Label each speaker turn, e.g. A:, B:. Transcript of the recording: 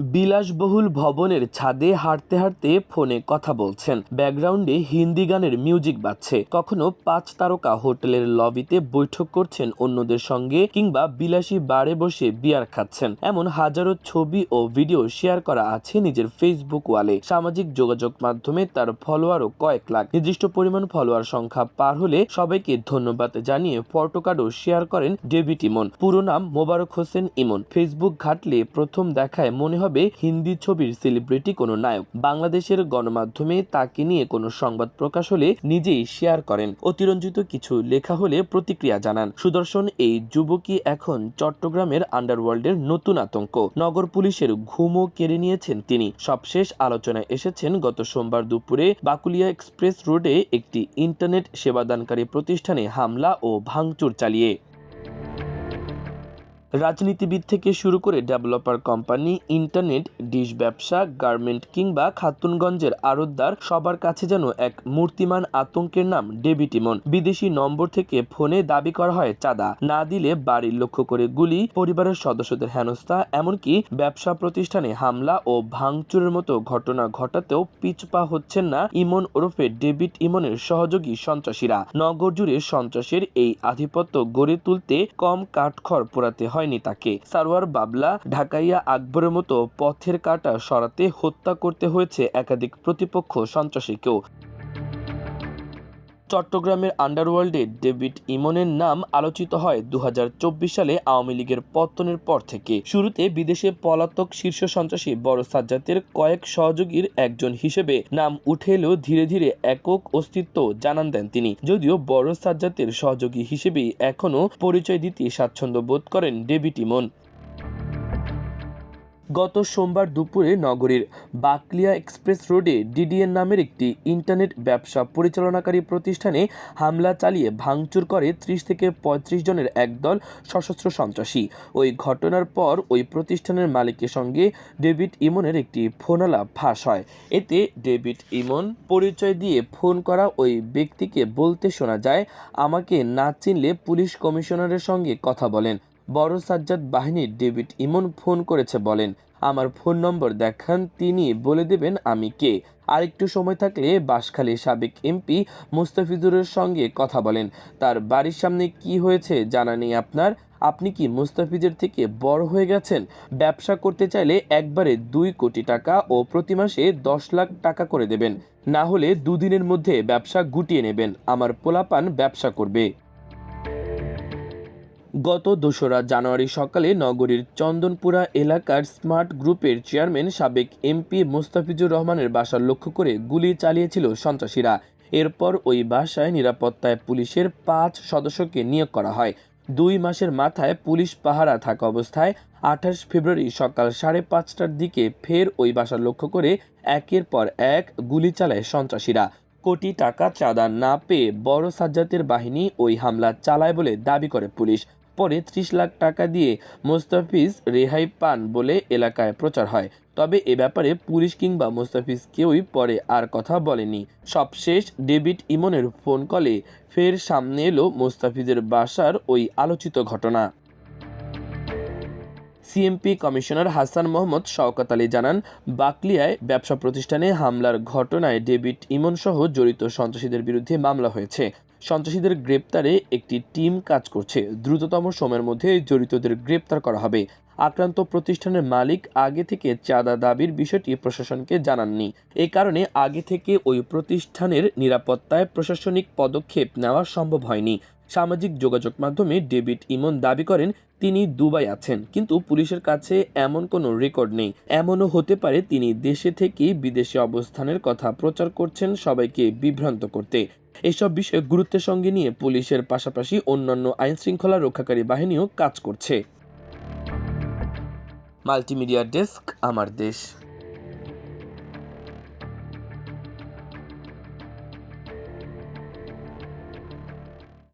A: বিলাসবহুল ভবনের ছাদে হাঁটতে হাঁটতে ফোনে কথা বলছেন, ব্যাকগ্রাউন্ডে হিন্দি গানের মিউজিক বাজছে। কখনো 5 তারকা হোটেলের লবিতে বৈঠক করছেন অন্যদের সঙ্গে, কিংবা বিলাসী বারে বসে বিয়ার খাচ্ছেন। এমন হাজারো ছবি ও ভিডিও শেয়ার করা আছে নিজের ফেসবুক ওয়ালে। সামাজিক যোগাযোগ মাধ্যমে তার ফলোয়ারও কয়েক লাখ। নির্দিষ্ট পরিমাণ ফলোয়ার সংখ্যা পার হলে সবাইকে ধন্যবাদ জানিয়ে ফটোকার্ডও শেয়ার করেন ডেভিড ইমন। পুরো নাম মোবারক হোসেন ইমন। ফেসবুক ঘাটলে প্রথম দেখায় মনে হবে হিন্দি ছবির সেলিব্রিটি কোনো নায়ক। বাংলাদেশের গণমাধ্যমে তাকে নিয়ে কোনো সংবাদ প্রকাশ হলে নিজেই শেয়ার করেন, অতিরঞ্জিত কিছু লেখা হলে প্রতিক্রিয়া জানান। সুদর্শন এই যুবকই এখন চট্টগ্রামের আন্ডারওয়ার্ল্ডের নতুন আতঙ্ক। নগর পুলিশের ঘুমও কেড়ে নিয়েছেন তিনি। সবশেষ আলোচনায় এসেছেন গত সোমবার দুপুরে বাকুলিয়া এক্সপ্রেস রোডে একটি ইন্টারনেট সেবাদানকারী প্রতিষ্ঠানে হামলা ও ভাঙচুর চালিয়ে। রাজনীতিবিদ থেকে শুরু করে ডেভেলপার কোম্পানি, ইন্টারনেট, ডিশ ব্যবসা, গার্মেন্ট কিংবা খাতুনগঞ্জের আড়তদার, সবার কাছে যেন এক মূর্তিমান আতঙ্কের নাম ডেভিড ইমন। বিদেশি নম্বর থেকে ফোনে দাবি করা হয় চাঁদা, না দিলে বাড়ির লক্ষ্য করে গুলি, পরিবারের সদস্যদের হেনস্থা, এমনকি ব্যবসা প্রতিষ্ঠানে হামলা ও ভাঙচুরের মতো ঘটনা ঘটাতেও পিছপা হচ্ছেন না ইমন ওরফে ডেভিড ইমনের সহযোগী সন্ত্রাসীরা। নগর জুড়ে সন্ত্রাসের এই আধিপত্য গড়ে তুলতে কম কাঠখড় পোড়াতে হয়নি তাকে। সারোয়ার বাবলা, ঢাকাইয়া আকবরের মতো পথের কাঁটা সরাতে হত্যা করতে হয়েছে একাধিক প্রতিপক্ষ সন্ত্রাসীকেও। চট্টগ্রামের আন্ডারওয়ার্ল্ডে ডেভিড ইমনের নাম আলোচিত হয় 2024 সালে আওয়ামী লীগের পতনের পর থেকে। শুরুতে বিদেশে পলাতক শীর্ষ সন্ত্রাসী বড় সাজ্জাদের কয়েক সহযোগীর একজন হিসেবে নাম উঠে এলেও ধীরে ধীরে একক অস্তিত্ব জানান দেন তিনি। যদিও বড় সাজ্জাদের সহযোগী হিসেবেই এখনও পরিচয় দিতে স্বাচ্ছন্দ্য বোধ করেন ডেভিড ইমন। গত সোমবার দুপুরে নগরীর বাকলিয়া এক্সপ্রেস রোডে ডিডিএন নামের একটি ইন্টারনেট ব্যবসা পরিচালনাকারী প্রতিষ্ঠানে হামলা চালিয়ে ভাঙচুর করে 30 থেকে 35 জনের একদল সশস্ত্র সন্ত্রাসী। ওই ঘটনার পর ওই প্রতিষ্ঠানের মালিকের সঙ্গে ডেভিড ইমনের একটি ফোনালাপ ফাঁস হয়। এতে ডেভিড ইমন পরিচয় দিয়ে ফোন করা ওই ব্যক্তিকে বলতে শোনা যায়, আমাকে না চিনলে পুলিশ কমিশনারের সঙ্গে কথা বলেন। বড় সাজ্জাদ বাহিনীর ডেভিড ইমন ফোন করেছে বলেন, আমার ফোন নম্বর দেখান, তিনি বলে দেবেন আমি কে। আরেকটু সময় থাকলে বাঁশখালীর সাবেক এমপি মুস্তাফিজুরের সঙ্গে কথা বলেন। তার বাড়ির সামনে কি হয়েছে জানা নেই আপনার? আপনি কি মুস্তাফিজের থেকে বড় হয়ে গেছেন? ব্যবসা করতে চাইলে একবারে 2 কোটি টাকা ও প্রতি মাসে 10 লাখ টাকা করে দেবেন, না হলে 2 দিনের মধ্যে ব্যবসা গুটিয়ে নেবেন। আমার পোলাপান ব্যবসা করবে। গত 2রা জানুয়ারি সকালে নগরীর চন্দনপুরা এলাকার স্মার্ট গ্রুপের চেয়ারম্যান সাবেক এমপি মোস্তাফিজুর রহমানের বাসা লক্ষ্য করে গুলি চালিয়েছিল সন্ত্রাসীরা। এরপর ওই বাসায় নিরাপত্তায় পুলিশের 5 সদস্যকে নিয়োগ করা হয়। 2 মাসের মাথায় পুলিশ পাহারা থাকা অবস্থায় 28 ফেব্রুয়ারি সকাল 5:30টার দিকে ফের ওই বাসা লক্ষ্য করে একের পর এক গুলি চালায় সন্ত্রাসীরা। কোটি টাকা চাঁদা না পেয়ে বড় সাজ্জাদের বাহিনী ওই হামলা চালায় বলে দাবি করে পুলিশ। পরে 30 লাখ টাকা দিয়ে মোস্তাফিজ রেহাই পান বলে এলাকায় প্রচার হয়। তবে এ ব্যাপারে পুলিশ কিংবা মোস্তাফিজ কেউই পরে আর কথা বলেনি। সবশেষ ডেভিড ইমনের ফোন কলে ফের সামনে এলো মোস্তাফিজের বাসার ওই আলোচিত ঘটনা। সিএমপি কমিশনার হাসান মোহাম্মদ শওকত আলী জানান, বাকলিয়ায় ব্যবসা প্রতিষ্ঠানে হামলার ঘটনায় ডেভিড ইমন সহ জড়িত সন্ত্রাসীদের বিরুদ্ধে মামলা হয়েছে। সন্ত্রাসীদের গ্রেপ্তারে একটি টিম কাজ করছে। দ্রুততম সময়ের মধ্যে জড়িতদের গ্রেপ্তার করা হবে। আক্রান্ত প্রতিষ্ঠানের মালিক আগে থেকে চাঁদা দাবির বিষয়টি প্রশাসনকে জানাননি। এ কারণে আগে থেকে ওই প্রতিষ্ঠানের নিরাপত্তায় প্রশাসনিক পদক্ষেপ নেওয়া সম্ভব হয়নি। সামাজিক যোগাযোগ মাধ্যমে ডেভিড ইমন দাবি করেন তিনি দুবাই আছেন, কিন্তু পুলিশের কাছে এমন কোনো রেকর্ড নেই। এমনও হতে পারে তিনি দেশে থেকেই বিদেশে অবস্থানের কথা প্রচার করছেন সবাইকে বিভ্রান্ত করতে। এসব বিষয়ে গুরুত্বের সঙ্গে নিয়ে পুলিশের পাশাপাশি অন্যান্য আইনশৃঙ্খলা রক্ষাকারী বাহিনীও কাজ করছে। মাল্টিমিডিয়া ডেস্ক, আমার দেশ।